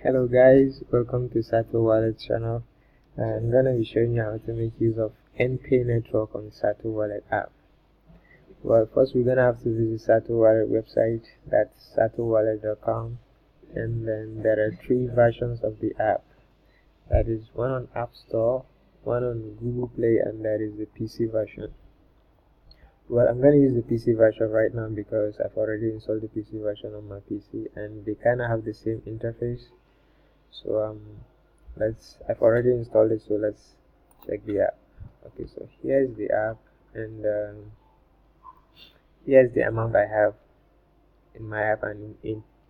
Hello guys, welcome to SatoWallet channel. I'm gonna be showing you how to make use of NPay network on SatoWallet app. Well, first we're gonna have to visit SatoWallet website, that's satowallet.com, and then there are three versions of the app. That is one on App Store, one on Google Play, and that is the PC version. Well, I'm gonna use the PC version right now because I've already installed the PC version on my PC, and they kinda have the same interface. So I've already installed it, so let's check the app. Okay, so here's the app, and here's the amount I have in my app, and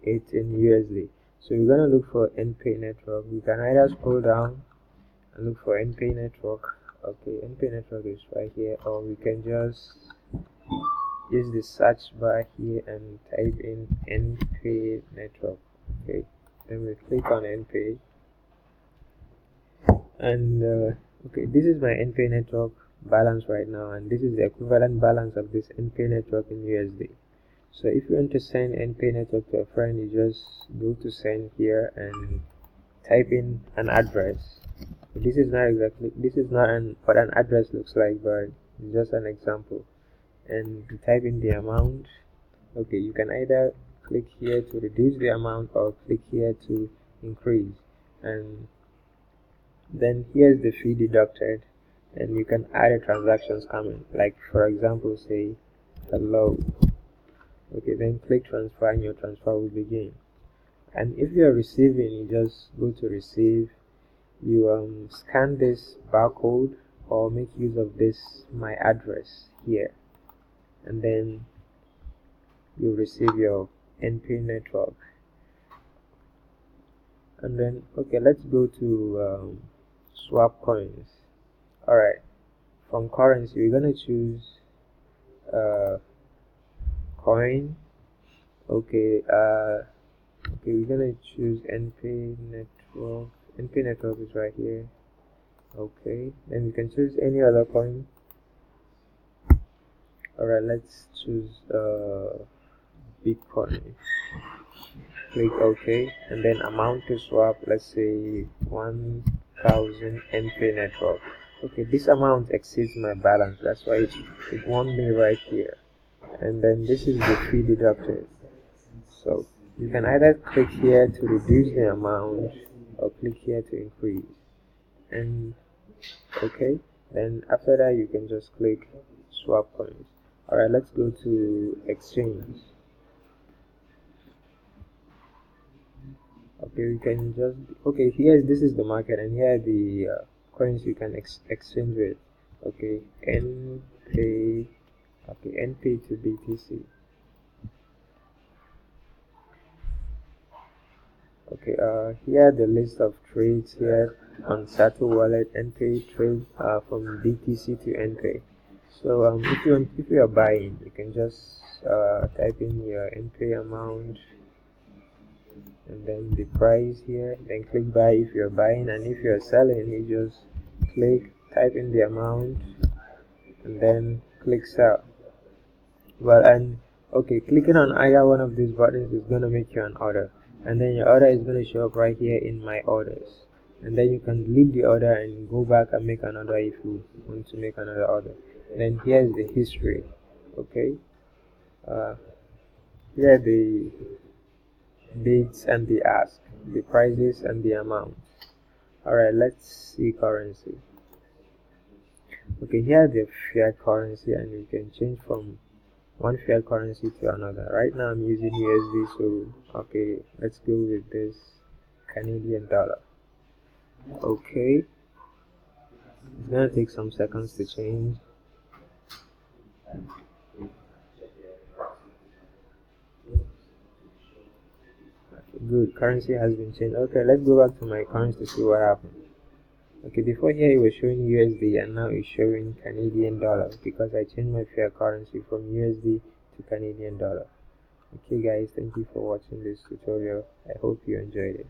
it's in USD. So we're gonna look for NPay network. We can either scroll down and look for NPay network. Okay, NPay network is right here, or we can just use the search bar here and type in NPay network. Okay, then we click on NPay, and okay, this is my NPay network balance right now, and this is the equivalent balance of this NPay network in USD. So if you want to send NPay network to a friend, you just go to send here and type in an address. This is not what an address looks like, but it's just an example. And you type in the amount. Okay, you can either click here to reduce the amount or click here to increase, and then here's the fee deducted, and you can add a transactions coming, like for example say hello. Okay, then click transfer and your transfer will begin. And if you are receiving, you just go to receive, you scan this barcode or make use of this my address here, and then you receive your NPay network. And then okay, let's go to swap coins. Alright, from currency we're gonna choose coin. Okay, we're gonna choose NPay network. NPay network is right here. Okay, then you can choose any other coin. Alright, let's choose Bitcoin. Click OK, and then amount to swap, let's say 1000 NPay network. Okay, this amount exceeds my balance, that's why it won't be right here. And then this is the fee deducted. So you can either click here to reduce the amount or click here to increase. And okay, then after that you can just click swap coins. Alright, let's go to exchange. Okay, we can just this is the market, and here are the coins you can exchange with. Okay, NPay. Okay, NPay to BTC. Okay, here are the list of trades here on SatoWallet. NPay trade from BTC to NPay. So if you are buying, you can just type in your NPay amount and then the price here, then click buy if you're buying, and if you're selling, you just type in the amount and then click sell. Well, and okay, clicking on either one of these buttons is going to make you an order, and then your order is going to show up right here in my orders, and then you can delete the order and go back and make another if you want to make another order. Then here's the history. Okay, here are the dates and the ask, the prices and the amount. Alright, let's see currency. Okay, here are the fiat currency, and you can change from one fiat currency to another. Right now I'm using USD, so okay, let's go with this Canadian dollar. Okay, it's gonna take some seconds to change. Good, currency has been changed. Okay, let's go back to my coins to see what happened. Okay, before here it was showing USD, and now it's showing Canadian dollar because I changed my fiat currency from USD to Canadian dollar. Okay guys, thank you for watching this tutorial. I hope you enjoyed it.